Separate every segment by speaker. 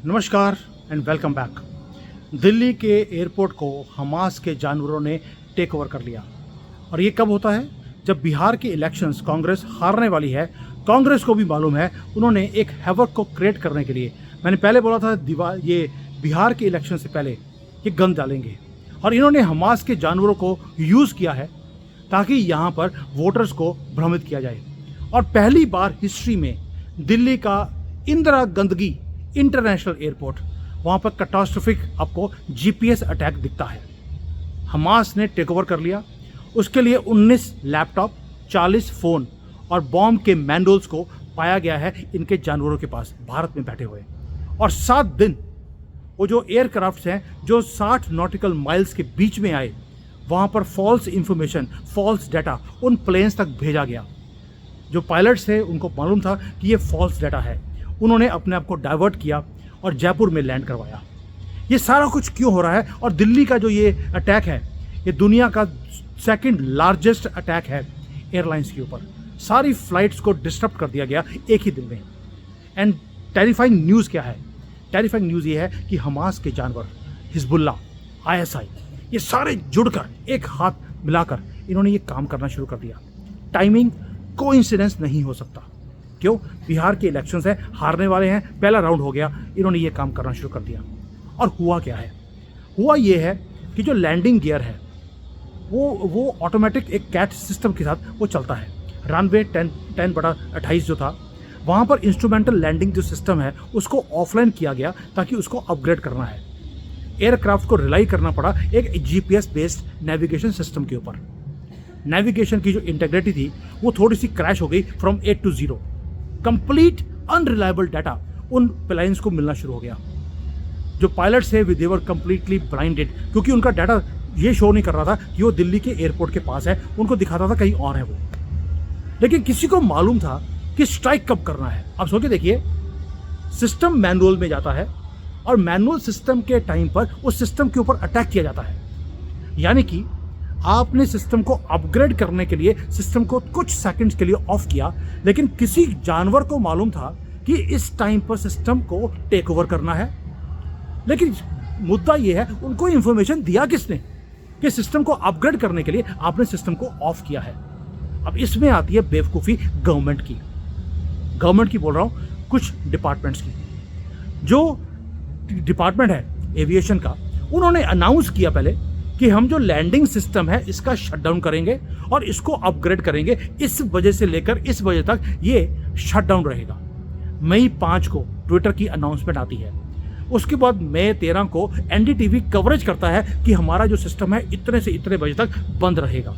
Speaker 1: नमस्कार and welcome back. Delhi के airport को हमास के जानवरों ने टेक ओवर कर लिया। और ये कब होता है? जब बिहार के इलेक्शंस कांग्रेस हारने वाली है। कांग्रेस को भी मालूम है उन्होंने एक हैवक को क्रिएट करने के लिए, मैंने पहले बोला था ये बिहार के इलेक्शन से पहले ये गन डालेंगे, और इन्होंने हमास के जानवरों को यूज़ किया है ताकि यहाँ पर वोटर्स को भ्रमित किया जाए। और पहली बार हिस्ट्री में दिल्ली का इंदिरा गांधी इंटरनेशनल एयरपोर्ट, वहाँ पर कैटास्ट्रोफिक आपको जीपीएस अटैक दिखता है। हमास ने टेक ओवर कर लिया। उसके लिए 19 लैपटॉप, 40 फ़ोन और बॉम्ब के मैनुअल्स को पाया गया है इनके जानवरों के पास भारत में बैठे हुए। और 7 दिन वो जो एयरक्राफ्ट्स हैं जो 60 नॉटिकल माइल्स के बीच में आए, वहाँ पर फॉल्स इंफॉर्मेशन, फॉल्स डाटा उन प्लेन्स तक भेजा गया। जो पायलट्स थे उनको मालूम था कि ये फॉल्स डाटा है, उन्होंने अपने आप को डाइवर्ट किया और जयपुर में लैंड करवाया। ये सारा कुछ क्यों हो रहा है? और दिल्ली का जो ये अटैक है, ये दुनिया का सेकंड लार्जेस्ट अटैक है एयरलाइंस के ऊपर। सारी फ्लाइट्स को डिस्टर्ब कर दिया गया एक ही दिन में। एंड टेरिफाइंग न्यूज़ क्या है? टेरिफाइंग न्यूज़ ये है कि हमास के जानवर, हिजबुल्ला, आईएसआई, ये सारे जुड़कर एक हाथ मिलाकर इन्होंने ये काम करना शुरू कर दिया। टाइमिंग कोइंसिडेंस नहीं हो सकता। क्यों? बिहार के इलेक्शंस है, हारने वाले हैं, पहला राउंड हो गया, इन्होंने ये काम करना शुरू कर दिया। और हुआ क्या है? हुआ ये है कि जो लैंडिंग गियर है वो ऑटोमेटिक एक कैट सिस्टम के साथ वो चलता है। रनवे 10/28 जो था, वहाँ पर इंस्ट्रूमेंटल लैंडिंग जो सिस्टम है उसको ऑफलाइन किया गया ताकि उसको अपग्रेड करना है। एयरक्राफ्ट को रिलाई करना पड़ा एक जीपीएस बेस्ड नेविगेशन सिस्टम के ऊपर। नेविगेशन की जो इंटेग्रिटी थी वो थोड़ी सी क्रैश हो गई from 8 to 0। Complete unreliable data उन प्लेन्स को मिलना शुरू हो गया। जो पायलट्स थे दे वर कंप्लीटली ब्लाइंडेड, क्योंकि उनका डाटा ये शो नहीं कर रहा था कि वो दिल्ली के एयरपोर्ट के पास है, उनको दिखाता था कहीं और है वो। लेकिन किसी को मालूम था कि स्ट्राइक कब करना है। अब सोच के देखिए, सिस्टम मैनुअल में जाता है और मैनुअल सिस्टम के टाइम पर उस सिस्टम के ऊपर अटैक किया जाता है। यानी कि आपने सिस्टम को अपग्रेड करने के लिए सिस्टम को कुछ सेकंड्स के लिए ऑफ किया, लेकिन किसी जानवर को मालूम था कि इस टाइम पर सिस्टम को टेक ओवर करना है। लेकिन मुद्दा यह है, उनको इंफॉर्मेशन दिया किसने कि सिस्टम को अपग्रेड करने के लिए आपने सिस्टम को ऑफ किया है। अब इसमें आती है बेवकूफ़ी गवर्नमेंट की बोल रहा हूं, कुछ डिपार्टमेंट्स की। जो डिपार्टमेंट है एविएशन का, उन्होंने अनाउंस किया पहले कि हम जो लैंडिंग सिस्टम है इसका शटडाउन करेंगे और इसको अपग्रेड करेंगे। इस वजह से लेकर इस वजह तक ये शटडाउन रहेगा। मई 5 को ट्विटर की अनाउंसमेंट आती है। उसके बाद मई 13 को एनडीटीवी कवरेज करता है कि हमारा जो सिस्टम है इतने से इतने बजे तक बंद रहेगा।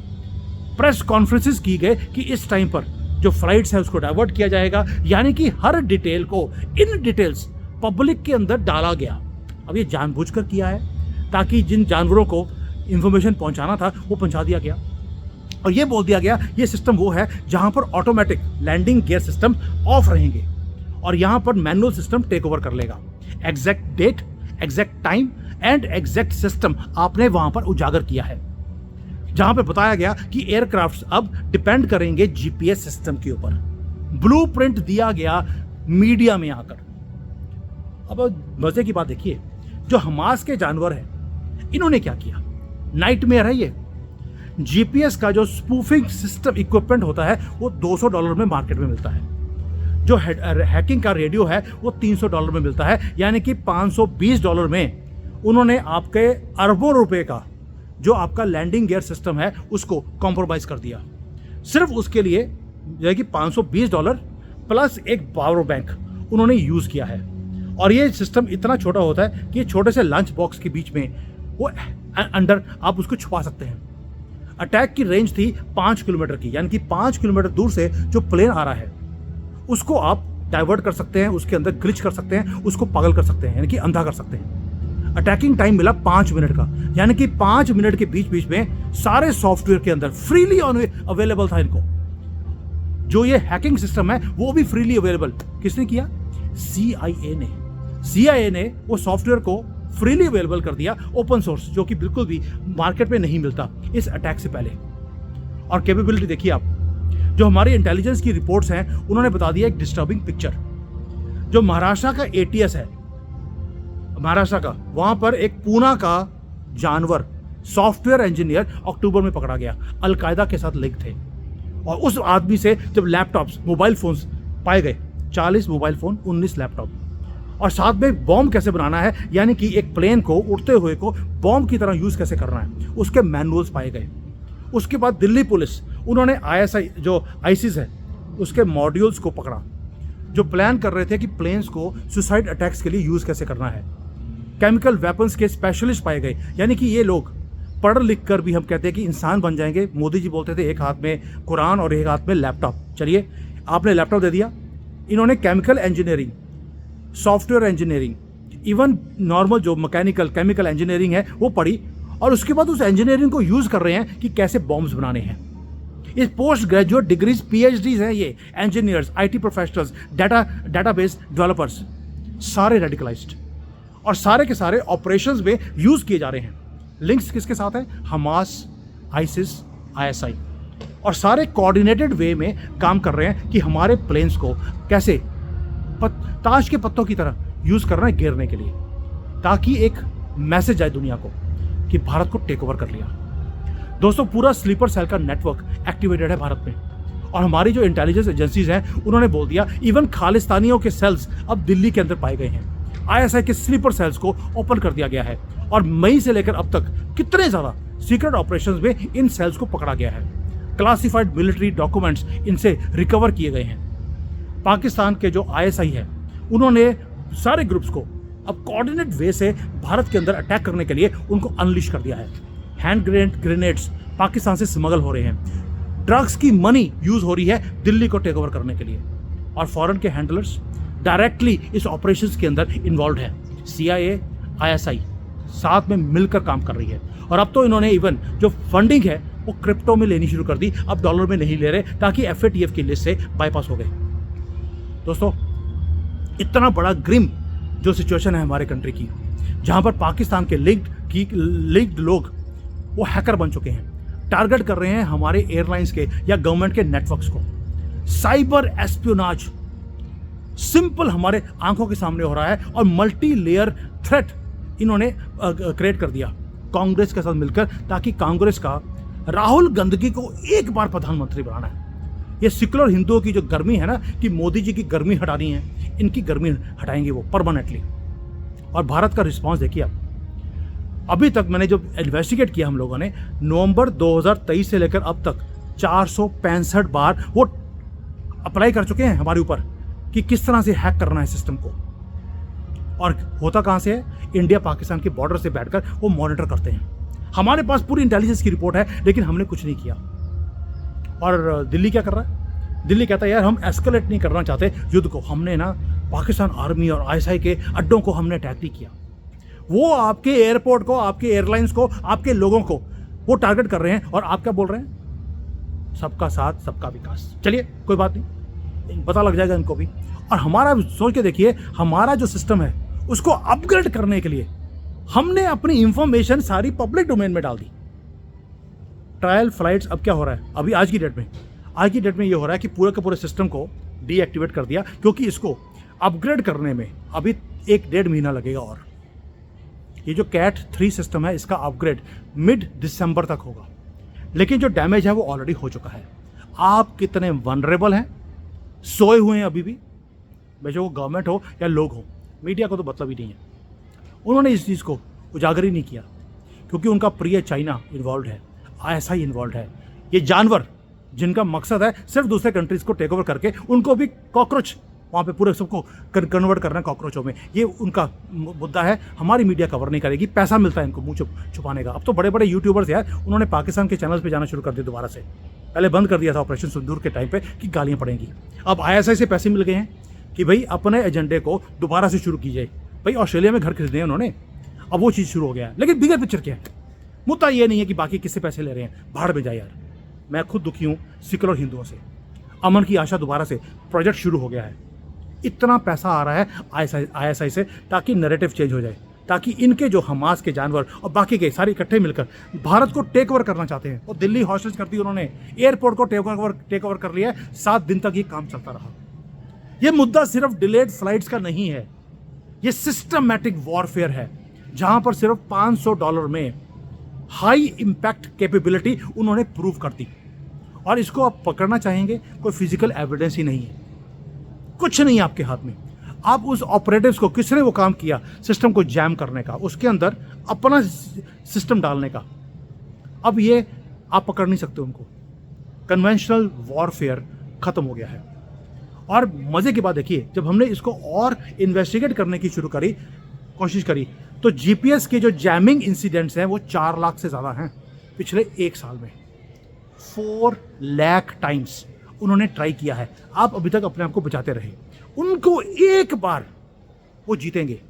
Speaker 1: प्रेस कॉन्फ्रेंसेस की गए कि इस टाइम पर जो फ्लाइट्स है उसको डाइवर्ट किया जाएगा। यानी कि हर डिटेल को, इन डिटेल्स पब्लिक के अंदर डाला गया। अब ये जानबूझकर किया है ताकि जिन जानवरों को इंफॉर्मेशन पहुंचाना था वो पहुंचा दिया गया। और ये बोल दिया गया ये सिस्टम वो है जहां पर automatic landing gear system off रहेंगे और यहां पर मैनुअल सिस्टम टेक ओवर कर लेगा। Exact date, exact time and exact system आपने वहां पर उजागर किया है, जहां पे बताया गया कि एयरक्राफ्ट अब डिपेंड करेंगे जीपीएस सिस्टम के ऊपर। ब्लूप्रिंट दिया गया मीडिया में आकर। अब मजे की बात देखिए, जो हमास के जानवर हैं इन्होंने क्या किया? नाइटमेयर है ये। जीपीएस का जो स्पूफिंग सिस्टम इक्विपमेंट होता है वो $200 में मार्केट में मिलता है। जो हैकिंग का रेडियो है वो $300 में मिलता है। यानी कि $520 में उन्होंने आपके अरबों रुपए का जो आपका लैंडिंग गियर सिस्टम है उसको कॉम्प्रोमाइज कर दिया। सिर्फ उसके लिए यानी कि $520 प्लस एक पावर बैंक उन्होंने यूज किया है। और ये सिस्टम इतना छोटा होता है कि छोटे से लंच बॉक्स के बीच में वो अंदर आप उसको छुपा सकते हैं। अटैक की रेंज थी 5 किलोमीटर की, यानी कि 5 किलोमीटर दूर से जो प्लेन आ रहा है उसको आप डाइवर्ट कर सकते हैं, उसके अंदर ग्लिच कर सकते हैं, उसको पागल कर सकते हैं, यानी कि अंधा कर सकते हैं। अटैकिंग टाइम मिला 5 मिनट का, यानी कि 5 मिनट के बीच बीच में सारे सॉफ्टवेयर के अंदर फ्रीली अवेलेबल था इनको। जो ये हैकिंग सिस्टम है वो भी फ्रीली अवेलेबल किसने किया? CIA ने वो सॉफ्टवेयर को फ्रीली अवेलेबल कर दिया, ओपन सोर्स, जो कि बिल्कुल भी मार्केट में नहीं मिलता इस अटैक से पहले। और कैपेबिलिटी देखिए आप, जो हमारी इंटेलिजेंस की रिपोर्ट्स हैं उन्होंने बता दिया एक डिस्टर्बिंग पिक्चर। जो महाराष्ट्र का ATS है महाराष्ट्र का, वहां पर एक पूना का जानवर सॉफ्टवेयर इंजीनियर अक्टूबर में पकड़ा गया, अलकायदा के साथ लिंक थे। और उस आदमी से जब लैपटॉप्स, मोबाइल फोन्स पाए गए, 40 मोबाइल फोन, 19 लैपटॉप, और साथ में बॉम्ब कैसे बनाना है, यानी कि एक प्लेन को, उड़ते हुए को बॉम्ब की तरह यूज कैसे करना है, उसके मैनुअल्स पाए गए। उसके बाद दिल्ली पुलिस, उन्होंने ISI जो आईसिस है उसके मॉड्यूल्स को पकड़ा, जो प्लान कर रहे थे कि प्लेन्स को सुसाइड अटैक्स के लिए यूज कैसे करना है। केमिकल वेपन्स के स्पेशलिस्ट पाए गए, यानी कि ये लोग पढ़ लिख कर भी हम कहते हैं कि इंसान बन जाएंगे। मोदी जी बोलते थे एक हाथ में कुरान और एक हाथ में लैपटॉप। चलिए, आपने लैपटॉप दे दिया, इन्होंने chemical engineering, software engineering, even normal जो मैकेनिकल केमिकल इंजीनियरिंग है वो पढ़ी, और उसके बाद उस इंजीनियरिंग को यूज कर रहे हैं कि कैसे बॉम्ब्स बनाने हैं। इस पोस्ट ग्रेजुएट डिग्रीज, PhDs हैं ये, engineers, IT professionals, database developers, सारे रेडिकलाइज्ड, और सारे के सारे ऑपरेशंस में यूज किए जा रहे हैं। लिंक्स किसके साथ है? हमास, ISIS, ISI, और सारे कोऑर्डिनेटेड वे में काम कर रहे हैं कि हमारे प्लेन्स को कैसे ताश के पत्तों की तरह यूज करना है गिरने के लिए, ताकि एक मैसेज आए दुनिया को कि भारत को टेक ओवर कर लिया। दोस्तों, पूरा स्लीपर सेल का नेटवर्क एक्टिवेटेड है भारत में, और हमारी जो इंटेलिजेंस एजेंसीज हैं उन्होंने बोल दिया इवन खालिस्तानियों के सेल्स अब दिल्ली के अंदर पाए गए हैं। ISI के स्लीपर सेल्स को ओपन कर दिया गया है, और मई से लेकर अब तक कितने ज्यादा सीक्रेट ऑपरेशंस में इन सेल्स को पकड़ा गया है। क्लासिफाइड मिलिट्री डॉक्यूमेंट्स इनसे रिकवर किए गए हैं। पाकिस्तान के जो ISI है उन्होंने सारे ग्रुप्स को अब कोऑर्डिनेट वे से भारत के अंदर अटैक करने के लिए उनको अनलिश कर दिया है। हैंड ग्रेनेड्स पाकिस्तान से स्मगल हो रहे हैं, ड्रग्स की मनी यूज हो रही है दिल्ली को टेक ओवर करने के लिए, और फॉरेन के हैंडलर्स डायरेक्टली इस ऑपरेशंस के अंदर इन्वॉल्व है। CIA, ISI साथ में मिलकर काम कर रही है, और अब तो इन्होंने इवन जो फंडिंग है वो क्रिप्टो में लेनी शुरू कर दी, अब डॉलर में नहीं ले रहे, ताकि FATF की लिस्ट से बाईपास हो गए। दोस्तों, इतना बड़ा ग्रिम जो सिचुएशन है हमारे कंट्री की, जहां पर पाकिस्तान के लिंक्ड लोग वो हैकर बन चुके हैं, टारगेट कर रहे हैं हमारे एयरलाइंस के या गवर्नमेंट के नेटवर्क्स को। साइबर एस्पियोनाज सिंपल हमारे आंखों के सामने हो रहा है, और मल्टी लेयर थ्रेट इन्होंने क्रिएट कर दिया कांग्रेस के साथ मिलकर, ताकि कांग्रेस का राहुल गांधी को एक बार प्रधानमंत्री बनाना है। ये सेक्युलर हिंदुओं की जो गर्मी है ना, कि मोदी जी की गर्मी हटानी है, इनकी गर्मी हटाएंगे वो परमानेंटली। और भारत का रिस्पांस देखिए आप, अभी तक मैंने जो इन्वेस्टिगेट किया हम लोगों ने, नवंबर 2023 से लेकर अब तक 465 बार वो अप्लाई कर चुके हैं हमारे ऊपर कि किस तरह से हैक करना है सिस्टम को। और होता कहां से है? इंडिया पाकिस्तान के बॉर्डर से बैठकर वो मॉनिटर करते हैं। हमारे पास पूरी इंटेलिजेंस की रिपोर्ट है, लेकिन हमने कुछ नहीं किया। और दिल्ली क्या कर रहा है? दिल्ली कहता है यार हम एस्केलेट नहीं करना चाहते युद्ध को, हमने ना पाकिस्तान आर्मी और ISI के अड्डों को हमने अटैक नहीं किया। वो आपके एयरपोर्ट को, आपके एयरलाइंस को, आपके लोगों को वो टारगेट कर रहे हैं, और आप क्या बोल रहे हैं? सबका साथ सबका विकास। चलिए कोई बात नहीं, पता लग जाएगा इनको भी। और हमारा सोच के देखिए, हमारा जो सिस्टम है उसको अपग्रेड करने के लिए हमने अपनी इंफॉर्मेशन सारी पब्लिक डोमेन में डाल दी। ट्रायल फ्लाइट्स अब क्या हो रहा है? अभी आज की डेट में ये हो रहा है कि पूरे के पूरे सिस्टम को डीएक्टिवेट कर दिया, क्योंकि इसको अपग्रेड करने में अभी 1-1.5 महीना लगेगा। और ये जो CAT 3 सिस्टम है इसका अपग्रेड मिड दिसंबर तक होगा, लेकिन जो डैमेज है वो ऑलरेडी हो चुका है। आप कितने वनरेबल हैं, सोए हुए हैं अभी भी, वैसे वो गवर्नमेंट हो या लोग हो, मीडिया को तो मतलब ही नहीं है। उन्होंने इस चीज़ को उजागर ही नहीं किया, क्योंकि उनका प्रिय चाइना इन्वॉल्व है, ISI इन्वॉल्व है। ये जानवर जिनका मकसद है सिर्फ दूसरे कंट्रीज को टेक ओवर करके उनको भी कॉकरोच, वहाँ पे पूरे सबको कन्वर्ट करना कॉकरोचों में, ये उनका मुद्दा है। हमारी मीडिया कवर नहीं करेगी, पैसा मिलता है इनको मुंह छुपाने का। अब तो बड़े बड़े यूट्यूबर्स यार, उन्होंने पाकिस्तान के चैनल्स पे जाना शुरू कर दिया दोबारा से। पहले बंद कर दिया था ऑपरेशन सिंदूर के टाइम पे कि गालियाँ पड़ेंगी, अब ISI से पैसे मिल गए हैं कि भाई अपने एजेंडे को दोबारा से शुरू कीजिए। भाई ऑस्ट्रेलिया में घर खरीदे हैं उन्होंने, अब वो चीज़ शुरू हो गया है। लेकिन बिगर पिक्चर क्या है? मुद्दा ये नहीं है कि बाकी किससे पैसे ले रहे हैं, भाड़ में जाए यार। मैं खुद दुखी हूँ सेक्युलर हिंदुओं से। अमन की आशा दोबारा से प्रोजेक्ट शुरू हो गया है, इतना पैसा आ रहा है ISI से, ताकि नैरेटिव चेंज हो जाए, ताकि इनके जो हमास के जानवर और बाकी के सारे इकट्ठे मिलकर भारत को टेक ओवर करना चाहते हैं। और दिल्ली हॉस्टेज कर दी उन्होंने, एयरपोर्ट को टेक ओवर कर लिया है। 7 दिन तक ये काम चलता रहा। ये मुद्दा सिर्फ डिलेड फ्लाइट्स का नहीं है, ये सिस्टमैटिक वॉरफेयर है, जहां पर सिर्फ $500 में हाई इंपैक्ट कैपेबिलिटी उन्होंने प्रूव कर दी। और इसको आप पकड़ना चाहेंगे, कोई फिजिकल एविडेंस ही नहीं है, कुछ नहीं है आपके हाथ में। आप उस ऑपरेटिव्स को, किसने वो काम किया सिस्टम को जैम करने का, उसके अंदर अपना सिस्टम डालने का, अब ये आप पकड़ नहीं सकते उनको। कन्वेंशनल वॉरफेयर खत्म हो गया है। और मजे की बात देखिए, जब हमने इसको और इन्वेस्टिगेट करने की कोशिश करी, तो जीपीएस के जो जैमिंग इंसिडेंट्स हैं वो 4 लाख से ज़्यादा हैं पिछले 1 साल में। 4 लाख टाइम्स उन्होंने ट्राई किया है। आप अभी तक अपने आप को बचाते रहे, उनको एक बार वो जीतेंगे,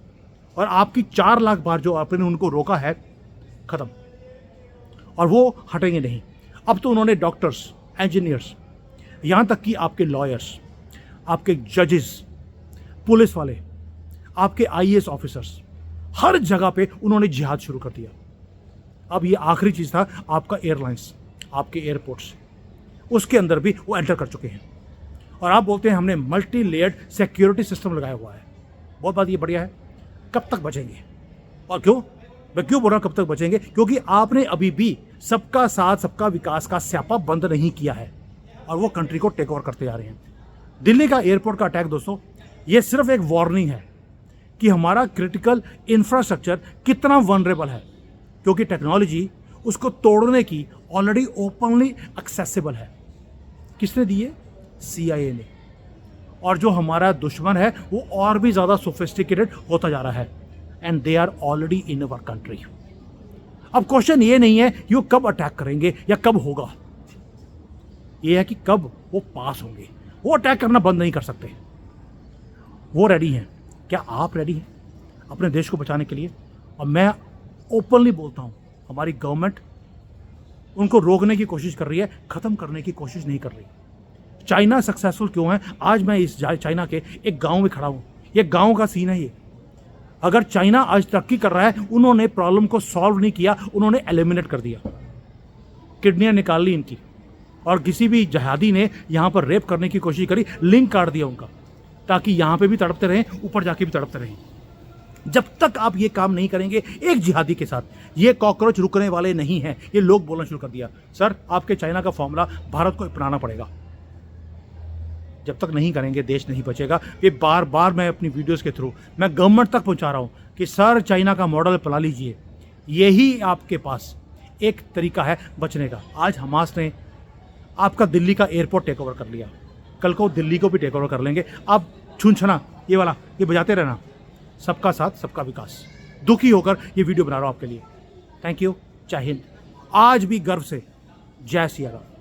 Speaker 1: और आपकी 4 लाख बार जो आपने उनको रोका है, खत्म, और वो हटेंगे नहीं। अब तो उन्होंने डॉक्टर्स, इंजीनियर्स, यहाँ तक कि आपके लॉयर्स, आपके जजेस, पुलिस वाले, आपके आईएएस ऑफिसर्स, हर जगह पे उन्होंने जिहाद शुरू कर दिया। अब ये आखिरी चीज़ था, आपका एयरलाइंस, आपके एयरपोर्ट्स, उसके अंदर भी वो एंटर कर चुके हैं। और आप बोलते हैं हमने मल्टी लेयर्ड सिक्योरिटी सिस्टम लगाया हुआ है। बहुत बात ये बढ़िया है। कब तक बचेंगे? और क्यों मैं क्यों बोल रहा हूँ कब तक बचेंगे? क्योंकि आपने अभी भी सबका साथ सबका विकास का स्यापा बंद नहीं किया है, और वो कंट्री को टेक ओवर करते जा रहे हैं। दिल्ली का एयरपोर्ट का अटैक दोस्तों, ये सिर्फ एक वार्निंग है कि हमारा क्रिटिकल इंफ्रास्ट्रक्चर कितना वनरेबल है, क्योंकि टेक्नोलॉजी उसको तोड़ने की ऑलरेडी ओपनली एक्सेसिबल है। किसने दी है? CIA ने। और जो हमारा दुश्मन है वो और भी ज़्यादा सोफिस्टिकेटेड होता जा रहा है, and they are already in our country. अब क्वेश्चन ये नहीं है कि वो कब अटैक करेंगे या कब होगा, ये है कि कब वो पास होंगे। वो अटैक करना बंद नहीं कर सकते, वो रेडी हैं। क्या आप रेडी हैं अपने देश को बचाने के लिए? और मैं ओपनली बोलता हूँ, हमारी गवर्नमेंट उनको रोकने की कोशिश कर रही है, ख़त्म करने की कोशिश नहीं कर रही। चाइना सक्सेसफुल क्यों है? आज मैं इस चाइना के एक गांव में खड़ा हूँ, ये गांव का सीन है ये। अगर चाइना आज तरक्की कर रहा है, उन्होंने प्रॉब्लम को सॉल्व नहीं किया, उन्होंने एलिमिनेट कर दिया, किडनियाँ निकाल ली इनकी, और किसी भी जहादी ने यहाँ पर रेप करने की कोशिश करी, लिंक काट दिया उनका, ताकि यहाँ पे भी तड़पते रहें, ऊपर जाके भी तड़पते रहें। जब तक आप ये काम नहीं करेंगे एक जिहादी के साथ, ये कॉकरोच रुकने वाले नहीं हैं। ये लोग बोलना शुरू कर दिया, सर आपके चाइना का फॉर्मूला भारत को अपनाना पड़ेगा। जब तक नहीं करेंगे देश नहीं बचेगा। ये बार बार मैं अपनी वीडियोस के थ्रू मैं गवर्नमेंट तक पहुंचा रहा हूं कि सर चाइना का मॉडल अपना लीजिए, यही आपके पास एक तरीका है बचने का। आज हमास ने आपका दिल्ली का एयरपोर्ट टेक ओवर कर लिया, कल को दिल्ली को भी टेक ओवर कर लेंगे। अब छुनछना ये वाला ये बजाते रहना, सबका साथ सबका विकास। दुखी होकर ये वीडियो बना रहा हूँ आपके लिए। थैंक यू, जय हिंद। आज भी गर्व से जय सिया राम।